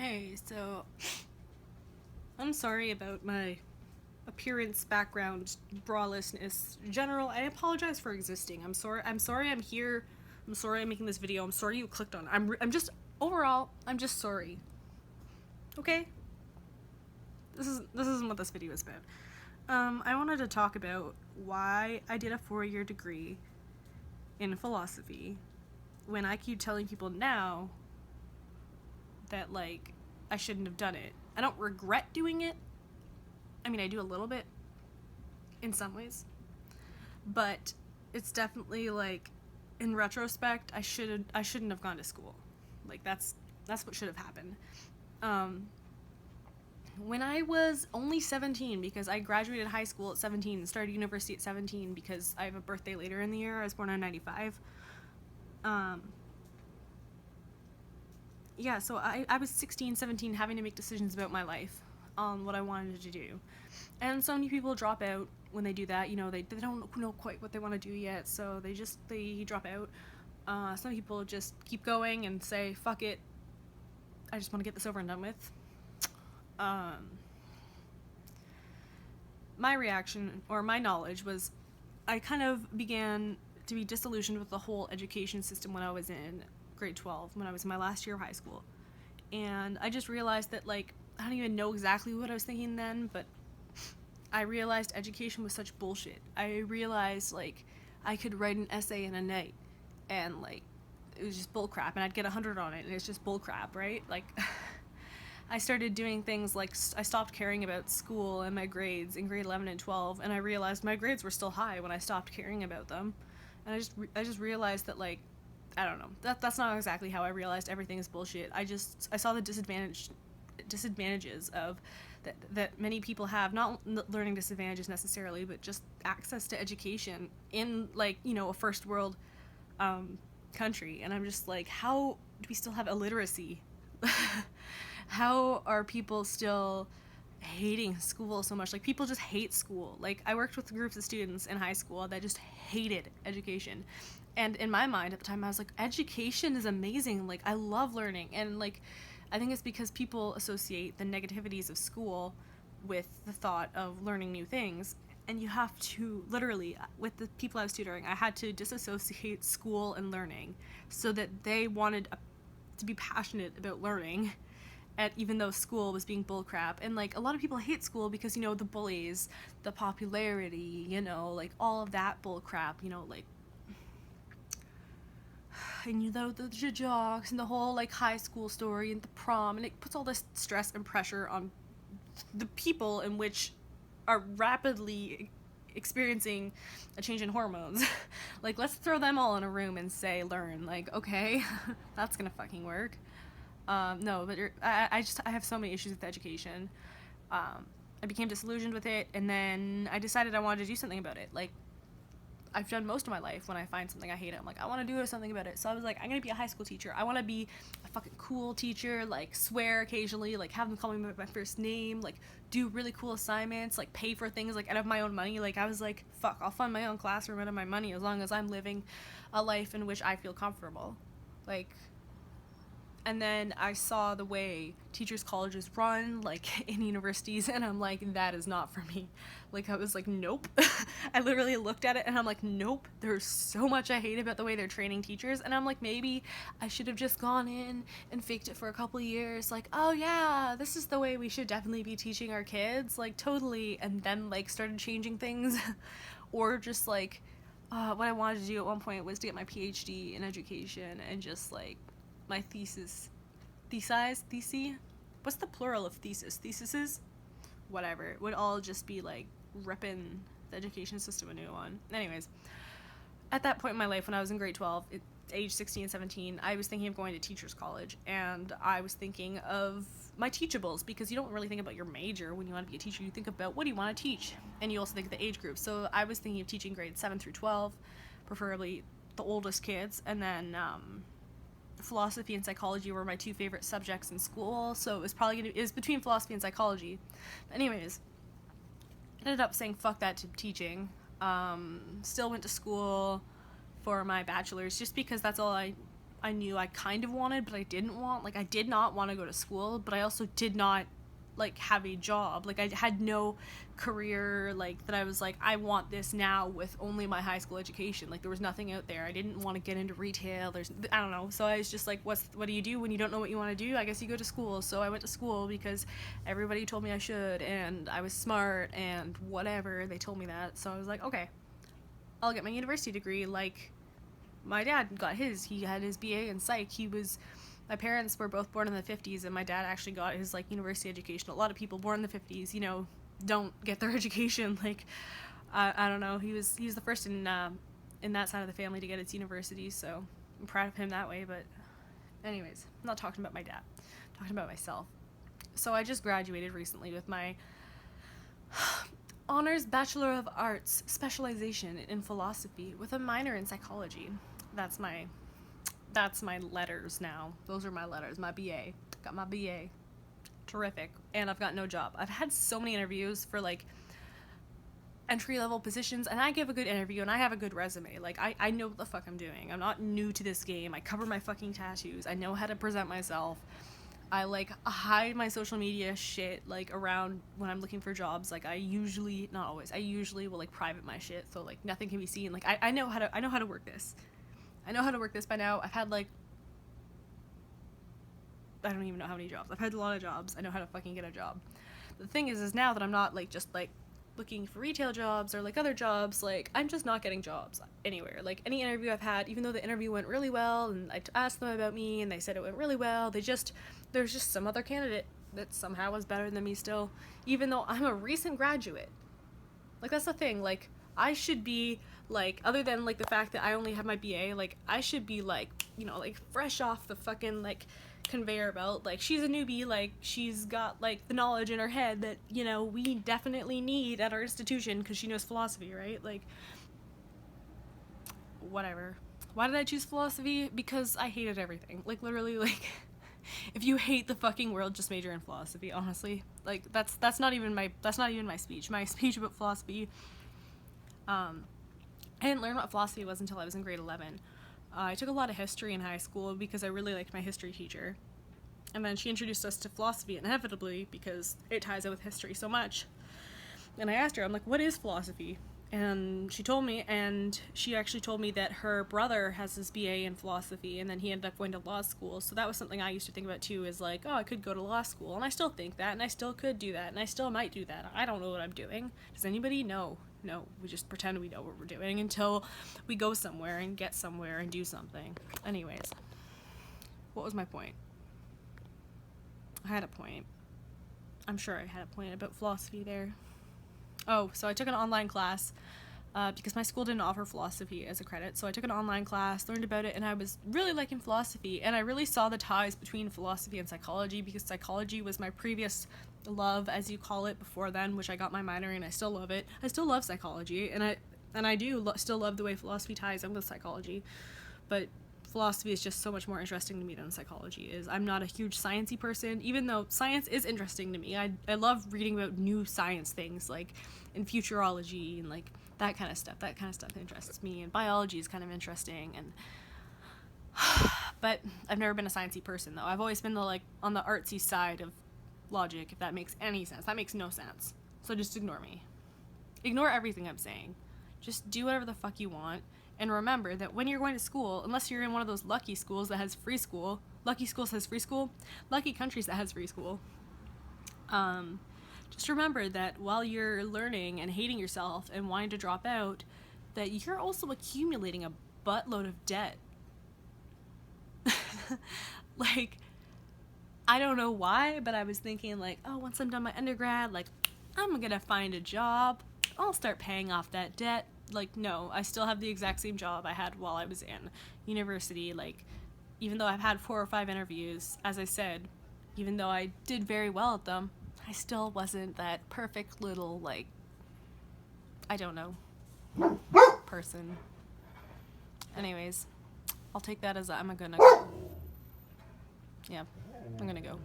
Hey, so I'm sorry about my appearance, background, bralessness. General, I apologize for existing. I'm sorry I'm here. I'm sorry I'm making this video. I'm sorry you clicked on it. I'm just overall, I'm just sorry. Okay? This isn't what this video is about. I wanted to talk about why I did a 4-year degree in philosophy when I keep telling people now that, like, I shouldn't have done it. I don't regret doing it. I mean, I do a little bit in some ways, but it's definitely like, in retrospect, I shouldn't have gone to school. Like, that's what should have happened. When I was only 17, because I graduated high school at 17 and started university at 17 because I have a birthday later in the year. I was born in 95. Yeah, so I was 16, 17, having to make decisions about my life on what I wanted to do. And so many people drop out when they do that. You know, they don't know quite what they want to do yet, so they drop out. Some people just keep going and say, fuck it, I just want to get this over and done with. My reaction, or my knowledge, was I kind of began to be disillusioned with the whole education system when I was in grade 12, when I was in my last year of high school. And I just realized that, like, I don't even know exactly what I was thinking then, but I realized education was such bullshit. I realized, like, I could write an essay in a night, and, like, it was just bullcrap, and I'd get 100 on it, and it's just bullcrap, right? Like, I started doing things like, I stopped caring about school and my grades in grade 11 and 12, and I realized my grades were still high when I stopped caring about them. And I just realized that, like, I don't know, that's not exactly how I realized everything is bullshit. I saw the disadvantages of that many people have, not learning disadvantages necessarily, but just access to education in, like, you know, a first world country. And I'm just like, how do we still have illiteracy? How are people still hating school so much? Like, people just hate school. Like, I worked with groups of students in high school that just hated education. And in my mind at the time, I was like, education is amazing. Like, I love learning. And, like, I think it's because people associate the negativities of school with the thought of learning new things. And you have to, literally, with the people I was tutoring, I had to disassociate school and learning so that they wanted to be passionate about learning, and even though school was being bullcrap. And, like, a lot of people hate school because, you know, the bullies, the popularity, you know, like, all of that bullcrap, you know, like, and, you know, the jocks and the whole, like, high school story and the prom, and it puts all this stress and pressure on the people in which are rapidly experiencing a change in hormones. Like, let's throw them all in a room and say, learn. Like, okay, that's gonna fucking work. No, but I have so many issues with education. I became disillusioned with it, and then I decided I wanted to do something about it. Like, I've done most of my life, when I find something I hate, I'm like, I want to do something about it. So I was like, I'm gonna be a high school teacher. I want to be a fucking cool teacher, like, swear occasionally, like, have them call me by my first name, like, do really cool assignments, like, pay for things, like, out of my own money. Like, I was like, fuck, I'll fund my own classroom out of my money as long as I'm living a life in which I feel comfortable. Like, and then I saw the way teachers' colleges run, like, in universities, and I'm like, that is not for me. Like, I was like, nope. I literally looked at it, and I'm like, nope. There's so much I hate about the way they're training teachers, and I'm like, maybe I should have just gone in and faked it for a couple years, like, oh yeah, this is the way we should definitely be teaching our kids, like, totally, and then, like, started changing things. Or just, like, what I wanted to do at one point was to get my PhD in education, and just, like, my thesis, what's the plural of thesis? Theses? Whatever. It would all just be, like, ripping the education system a new one. Anyways, at that point in my life, when I was in grade 12, age 16 and 17, I was thinking of going to teachers college, and I was thinking of my teachables, because you don't really think about your major when you want to be a teacher. You think about, what do you want to teach? And you also think of the age group. So I was thinking of teaching grades 7 through 12, preferably the oldest kids, and then philosophy and psychology were my two favorite subjects in school, so it was between philosophy and psychology. Anyways, ended up saying fuck that to teaching. Still went to school for my bachelor's, just because that's all I I knew I kind of wanted, but I didn't want. Like, I did not want to go to school, but I also did not, like, have a job. Like, I had no career, like, that I was like, I want this now with only my high school education. Like, there was nothing out there. I didn't want to get into retail. I don't know. So I was just like, what do you do when you don't know what you want to do? I guess you go to school. So I went to school because everybody told me I should, and I was smart, and whatever. They told me that. So I was like, okay, I'll get my university degree. Like, my dad got his. He had his BA in psych. My parents were both born in the 50s, and my dad actually got his, like, university education. A lot of people born in the 50s, you know, don't get their education. Like, I don't know. He was the first in that side of the family to get its university, so I'm proud of him that way. But anyways, I'm not talking about my dad. I'm talking about myself. So I just graduated recently with my honors Bachelor of Arts specialization in philosophy with a minor in psychology. That's my letters now. Those are my letters. My BA. Got my BA. Terrific. And I've got no job. I've had so many interviews for, like, entry-level positions, and I give a good interview, and I have a good resume. Like, I know what the fuck I'm doing. I'm not new to this game. I cover my fucking tattoos. I know how to present myself. I, like, hide my social media shit, like, around when I'm looking for jobs. Like, I usually will, like, private my shit, so, like, nothing can be seen. Like, I know how to work this. I know how to work this by now. I've had, like, I don't even know how many jobs. I've had a lot of jobs. I know how to fucking get a job. The thing is now that I'm not, like, just, like, looking for retail jobs or, like, other jobs, like, I'm just not getting jobs anywhere. Like, any interview I've had, even though the interview went really well, and I asked them about me, and they said it went really well, there's just some other candidate that somehow was better than me still, even though I'm a recent graduate. Like, that's the thing. Like, I should be, like, other than, like, the fact that I only have my BA, like, I should be, like, you know, like, fresh off the fucking, like, conveyor belt. Like, she's a newbie. Like, she's got, like, the knowledge in her head that, you know, we definitely need at our institution because she knows philosophy, right? Like, whatever. Why did I choose philosophy? Because I hated everything. Like, literally, like, if you hate the fucking world, just major in philosophy, honestly. Like, that's not even my speech. My speech about philosophy, I didn't learn what philosophy was until I was in grade 11. I took a lot of history in high school because I really liked my history teacher. And then she introduced us to philosophy inevitably because it ties in with history so much. And I asked her, I'm like, what is philosophy? And she told me, and she actually told me that her brother has his BA in philosophy, and then he ended up going to law school. So that was something I used to think about too, is like, oh, I could go to law school. And I still think that, and I still could do that, and I still might do that. I don't know what I'm doing. Does anybody know? No, we just pretend we know what we're doing until we go somewhere and get somewhere and do something. Anyways, what was my point? I had a point. I'm sure I had a point about philosophy there. Oh, so I took an online class because my school didn't offer philosophy as a credit. So I took an online class, learned about it, and I was really liking philosophy. And I really saw the ties between philosophy and psychology because psychology was my previous love, as you call it, before then, which I got my minor in. I still love it. I still love psychology, and I do still love the way philosophy ties in with psychology. But philosophy is just so much more interesting to me than psychology is. I'm not a huge sciencey person, even though science is interesting to me. I love reading about new science things, like in futurology and like that kind of stuff. That kind of stuff interests me, and biology is kind of interesting. And but I've never been a sciencey person, though. I've always been on the artsy side of logic, if that makes any sense. That makes no sense. So just ignore me. Ignore everything I'm saying. Just do whatever the fuck you want. And remember that when you're going to school, unless you're in one of those lucky schools that has free school, lucky schools has free school, lucky countries that has free school, just remember that while you're learning and hating yourself and wanting to drop out, that you're also accumulating a buttload of debt. Like, I don't know why, but I was thinking, like, oh, once I'm done my undergrad, like, I'm gonna find a job, I'll start paying off that debt. Like, no, I still have the exact same job I had while I was in university. Like, even though I've had 4 or 5 interviews, as I said, even though I did very well at them, I still wasn't that perfect little, like, I don't know, person. Anyways, I'll take that as I'm gonna go. Yeah, I'm gonna go.